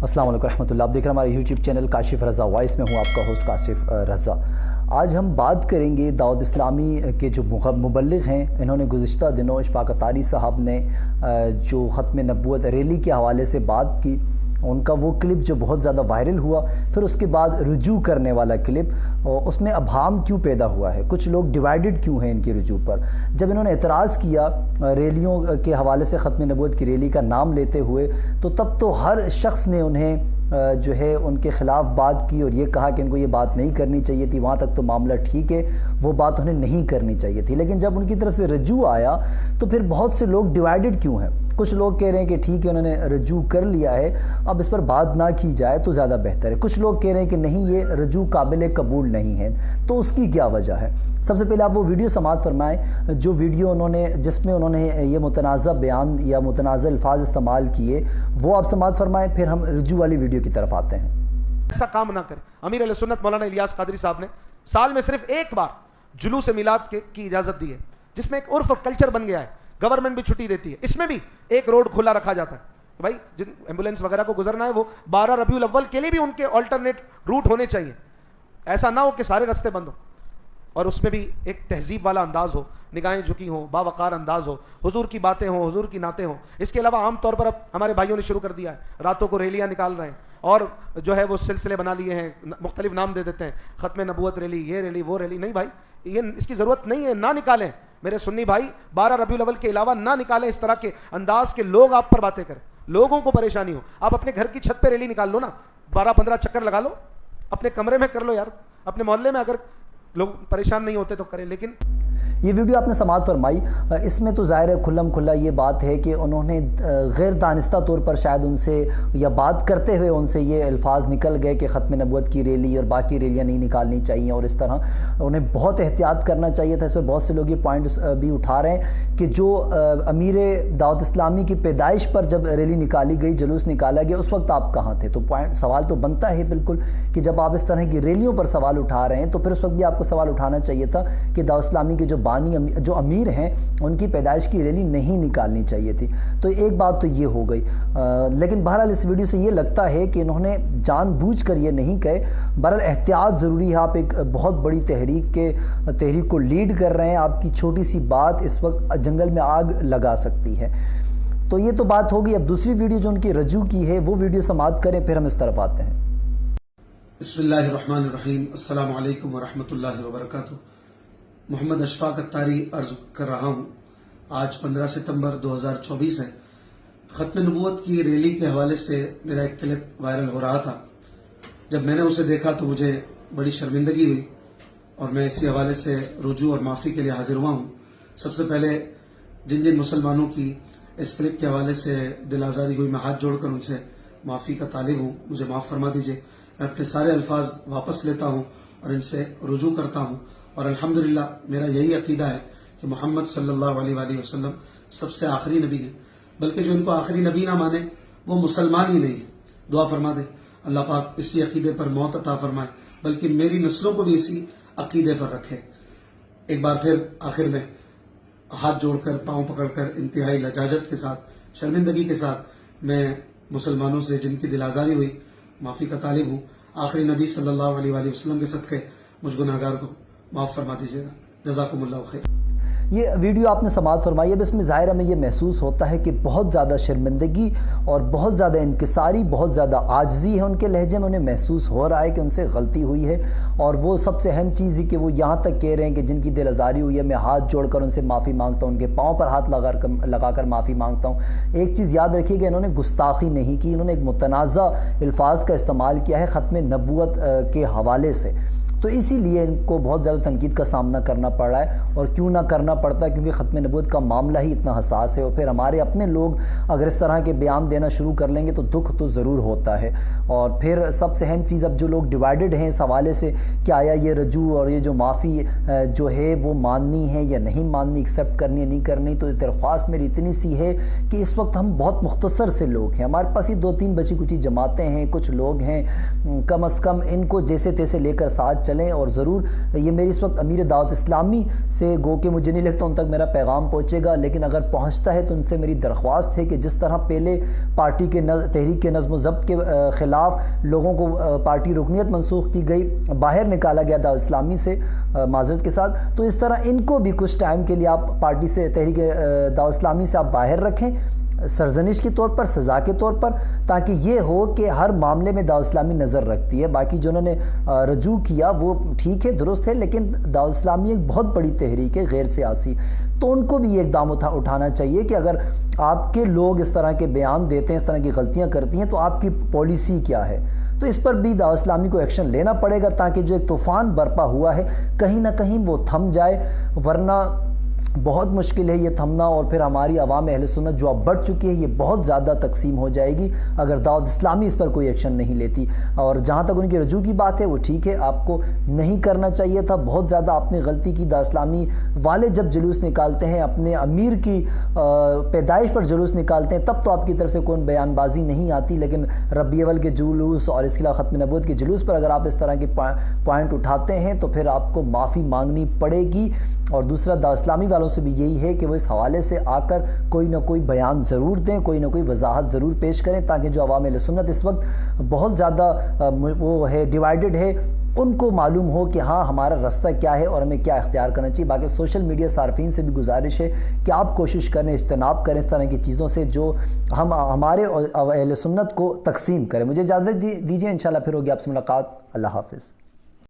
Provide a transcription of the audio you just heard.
अस्सलाम वालेकुम रहमतुल्लाह। आप देख रहे हैं हमारे यूट्यूब चैनल काशिफ रज़ा वॉइस में हूँ आपका होस्ट काशिफ रज़ा। आज हम बात करेंगे दाऊद इस्लामी के जो मुबल्लिग़ हैं, इन्होंने गुज़िश्ता दिनों इशफ़ाक़ अत्तारी साहब ने जो ख़त्म नबूवत रैली के हवाले से बात की, उनका वो क्लिप जो बहुत ज़्यादा वायरल हुआ, फिर उसके बाद रुजू करने वाला क्लिप, उसमें अभाम क्यों पैदा हुआ है, कुछ लोग डिवाइडेड क्यों हैं इनकी रुजू पर। जब इन्होंने एतराज़ किया रैलियों के हवाले से ख़त्म नबूवत की रैली का नाम लेते हुए, तो तब तो हर शख्स ने उन्हें जो है उनके ख़िलाफ़ बात की और ये कहा कि इनको ये बात नहीं करनी चाहिए थी, वहाँ तक तो मामला ठीक है, वो बात उन्हें नहीं करनी चाहिए थी। लेकिन जब उनकी तरफ से रजू आया तो फिर बहुत से लोग डिवाइडेड क्यों हैं। कुछ लोग कह रहे हैं कि ठीक है, उन्होंने रजू कर लिया है, अब इस पर बात ना की जाए तो ज़्यादा बेहतर है। कुछ लोग कह रहे हैं कि नहीं, ये रजू काबिल कबूल नहीं है। तो उसकी क्या वजह है? सबसे पहले आप वो वीडियो समाअत फरमाएँ जो वीडियो उन्होंने जिसमें उन्होंने ये मुतनाज़ा बयान या मुतनाज़ा अल्फाज इस्तेमाल किए, वो आप समाअत फरमाएँ, फिर हम रजू वाली वीडियो की तरफ आते हैं। ऐसा काम ना करें। अमीर अहले सुन्नत मौलाना इलियास कादरी साहब ने साल में सिर्फ एक बार जुलूस मिलाद की इजाज़त दी है, जिसमें एक उर्फ कल्चर बन गया है। गवर्नमेंट भी छुट्टी देती है, इसमें भी एक रोड खुला रखा जाता है कि भाई जिन एम्बुलेंस वगैरह को गुजरना है वो 12 रबीउल अव्वल के लिए भी उनके अल्टरनेट रूट होने चाहिए। ऐसा ना हो कि सारे रास्ते बंद हो, और उसमें भी एक तहजीब वाला अंदाज हो, निगाहें झुकी हों, बावकार अंदाज हो, हुजूर की बातें हों, हुजूर की नातें हों। इसके अलावा आम तौर पर अब हमारे भाइयों ने शुरू कर दिया है, रातों को रैलियां निकाल रहे हैं और जो है वो सिलसिले बना लिए हैं, मुख्तलिफ नाम दे देते हैं, ख़त्म नबूवत रैली, ये रैली, वो रैली। नहीं भाई, ये इसकी ज़रूरत नहीं है, ना निकालें मेरे सुन्नी भाई। 12 रबीउल अव्वल के अलावा ना निकालें इस तरह के अंदाज के लोग आप पर बातें करें, लोगों को परेशानी हो। आप अपने घर की छत पे रैली निकाल लो ना, 12-15 चक्कर लगा लो, अपने कमरे में कर लो यार, अपने मोहल्ले में अगर लोग परेशान नहीं होते तो करें। लेकिन ये वीडियो आपने समाअत फरमाई, इसमें तो ज़ाहिर है खुल्लम खुल्ला ये बात है कि उन्होंने गैर दानिस्ता तौर पर शायद उनसे या बात करते हुए उनसे ये अल्फाज निकल गए कि ख़त्म नबूवत की रैली और बाकी रैलियाँ नहीं निकालनी चाहिए, और इस तरह उन्हें बहुत एहतियात करना चाहिए था। इस पर बहुत से लोग ये पॉइंट्स भी उठा रहे हैं कि जो अमीर दाऊद इस्लामी की पैदाइश पर जब रैली निकाली गई, जुलूस निकाला गया, उस वक्त आप कहाँ थे? तो सवाल तो बनता है बिल्कुल कि जब आप इस तरह की रैलियों पर सवाल उठा रहे हैं तो फिर उस वक्त भी आपको सवाल उठाना चाहिए था कि दाऊद इस्लामी के जो अमीर हैं उनकी पैदाइश की रैली नहीं निकालनी चाहिए थी। तो एक बात तो ये हो गई, लेकिन बहरहाल इस वीडियो से ये लगता है कि इन्होंने जानबूझकर ये नहीं कहे। बहरहाल एहतियात ज़रूरी है। आप एक बहुत बड़ी तहरीक को लीड कर रहे हैं, आपकी छोटी सी बात इस वक्त जंगल में आग लगा सकती है। तो ये तो बात होगी। अब दूसरी वीडियो जो उनकी रजू की है वो वीडियो समाअत करें, फिर हम इस तरफ आते हैं। बिस्मिल्लाहिर्रहमानिर्रहीम, अस्सलामु अलैकुम वरहमतुल्लाहि वबरकातुहू। मोहम्मद अशफाक अत्तारी अर्ज कर रहा हूँ। आज 15 सितंबर 2024 है। ख़त्म नबूवत की रैली के हवाले से मेरा एक क्लिप वायरल हो रहा था। जब मैंने उसे देखा तो मुझे बड़ी शर्मिंदगी हुई और मैं इसी हवाले से रुजू और माफ़ी के लिए हाजिर हुआ हूँ। सबसे पहले जिन जिन मुसलमानों की इस क्लिप के हवाले से दिल आज़ारी हुई, मैं हाथ जोड़कर उनसे माफ़ी का तालिब हूँ, मुझे माफ़ फरमा दीजिए। मैं अपने सारे अल्फाज वापस लेता हूँ और इनसे रुजू करता हूँ। और अल्हम्दुलिल्लाह मेरा यही अकीदा है कि मोहम्मद सल्लल्लाहु अलैहि वसल्लम सबसे आखिरी नबी है, बल्कि जो इनको आखिरी नबी ना माने वो मुसलमान ही नहीं है। दुआ फरमा दे अल्लाह पाक इसी अकीदे पर मौत अता फरमाए, बल्कि मेरी नस्लों को भी इसी अकीदे पर रखे। एक बार फिर आखिर में हाथ जोड़कर, पाँव पकड़कर, इंतहाई लजाजत के साथ, शर्मिंदगी के साथ मैं मुसलमानों से जिनकी दिल आज़ारी हुई माफ़ी का तालिब हूँ। आखिरी नबी सल्लल्लाहु अलैहि वसल्लम के सदक़े मुझ गुनहगार को माफ़ फरमा दीजिएगा। जज़ाकुमुल्लाहु खैर। ये वीडियो आपने समाअत फरमाई। अब इसमें ज़ाहिर में ये महसूस होता है कि बहुत ज़्यादा शर्मिंदगी और बहुत ज़्यादा इंकिसारी, बहुत ज़्यादा आजिज़ी है उनके लहजे में। उन्हें महसूस हो रहा है कि उनसे गलती हुई है, और वो सबसे अहम चीज़ है कि वो यहाँ तक कह रहे हैं कि जिनकी दिल आज़ारी हुई है मैं हाथ जोड़कर उनसे माफ़ी मांगता हूँ, उनके पाँव पर हाथ लगाकर माफ़ी मांगता हूँ। एक चीज़ याद रखिएगा, इन्होंने गुस्ताखी नहीं की, इन्होंने एक मुतनाज़ा अल्फाज का इस्तेमाल किया है ख़त्म नबूवत के हवाले से। तो इसीलिए इनको बहुत ज़्यादा तनकीद का सामना करना पड़ रहा है। और क्यों ना करना पड़ता, क्योंकि ख़त्म नबूवत का मामला ही इतना हसास है, और फिर हमारे अपने लोग अगर इस तरह के बयान देना शुरू कर लेंगे तो दुख तो ज़रूर होता है। और फिर सबसे अहम चीज़, अब जो लोग डिवाइडेड हैं इस हवाले से कि आया ये रजू और ये जो माफ़ी जो है वो माननी है या नहीं माननी, एक्सेप्ट करनी है नहीं करनी, तो दरख्वास्त मेरी इतनी सी है कि इस वक्त हम बहुत मुख्तसर से लोग हैं, हमारे पास ही 2-3 बची कुछ जमातें हैं, कुछ लोग हैं, कम अज़ कम इनको जैसे तैसे लेकर साथ चल چلیں اور ضرور یہ میری اس وقت امیر دعوت اسلامی سے گو کہ مجھے نہیں لگتا ان تک میرا پیغام پہنچے گا، لیکن اگر پہنچتا ہے تو ان سے میری درخواست ہے کہ جس طرح پہلے پارٹی کے تحریک کے نظم و ضبط کے خلاف لوگوں کو پارٹی رکنیت منسوخ کی گئی، باہر نکالا گیا دعوت اسلامی سے معذرت کے ساتھ، تو اس طرح ان کو بھی کچھ ٹائم کے لیے آپ پارٹی سے تحریک دعوت اسلامی سے آپ باہر رکھیں، سرزنش کے طور پر، سزا کے طور پر، تاکہ یہ ہو کہ ہر معاملے میں دعوت اسلامی نظر رکھتی ہے۔ باقی جنہوں نے رجوع کیا وہ ٹھیک ہے، درست ہے، لیکن دعوت اسلامی ایک بہت بڑی تحریک ہے غیر سیاسی، تو ان کو بھی یہ اقدام اٹھانا چاہیے کہ اگر آپ کے لوگ اس طرح کے بیان دیتے ہیں، اس طرح کی غلطیاں کرتی ہیں، تو آپ کی پالیسی کیا ہے، تو اس پر بھی دعوت اسلامی کو ایکشن لینا پڑے گا، تاکہ جو ایک طوفان برپا ہوا ہے کہیں نہ کہیں وہ تھم جائے، ورنہ بہت مشکل ہے یہ تھمنا، اور پھر ہماری عوام اہل سنت جو اب بڑھ چکی ہے یہ بہت زیادہ تقسیم ہو جائے گی اگر دعوت اسلامی اس پر کوئی ایکشن نہیں لیتی۔ اور جہاں تک ان کی رجوع کی بات ہے وہ ٹھیک ہے، آپ کو نہیں کرنا چاہیے تھا، بہت زیادہ آپ نے غلطی کی۔ دعوت اسلامی والے جب جلوس نکالتے ہیں، اپنے امیر کی پیدائش پر جلوس نکالتے ہیں، تب تو آپ کی طرف سے کوئی بیان بازی نہیں آتی، لیکن ربیع اول کے جلوس اور اس کے علاوہ ختم نبوت کے جلوس پر اگر آپ اس طرح کے پوائنٹ اٹھاتے ہیں تو پھر آپ کو معافی مانگنی پڑے گی۔ اور دوسرا دعوت اسلامی والوں سے بھی یہی ہے کہ وہ اس حوالے سے آ کر کوئی نہ کوئی بیان ضرور دیں، کوئی نہ کوئی وضاحت ضرور پیش کریں، تاکہ جو عوام اہل سنت اس وقت بہت زیادہ وہ ہے ڈیوائیڈڈ ہے، ان کو معلوم ہو کہ ہاں ہمارا راستہ کیا ہے اور ہمیں کیا اختیار کرنا چاہیے۔ باقی سوشل میڈیا صارفین سے بھی گزارش ہے کہ آپ کوشش کریں، اجتناب کریں اس طرح کی چیزوں سے جو ہمارے اہل سنت کو تقسیم کریں۔ مجھے اجازت دیجیے، انشاءاللہ پھر ہوگی آپ سے ملاقات۔ اللہ حافظ۔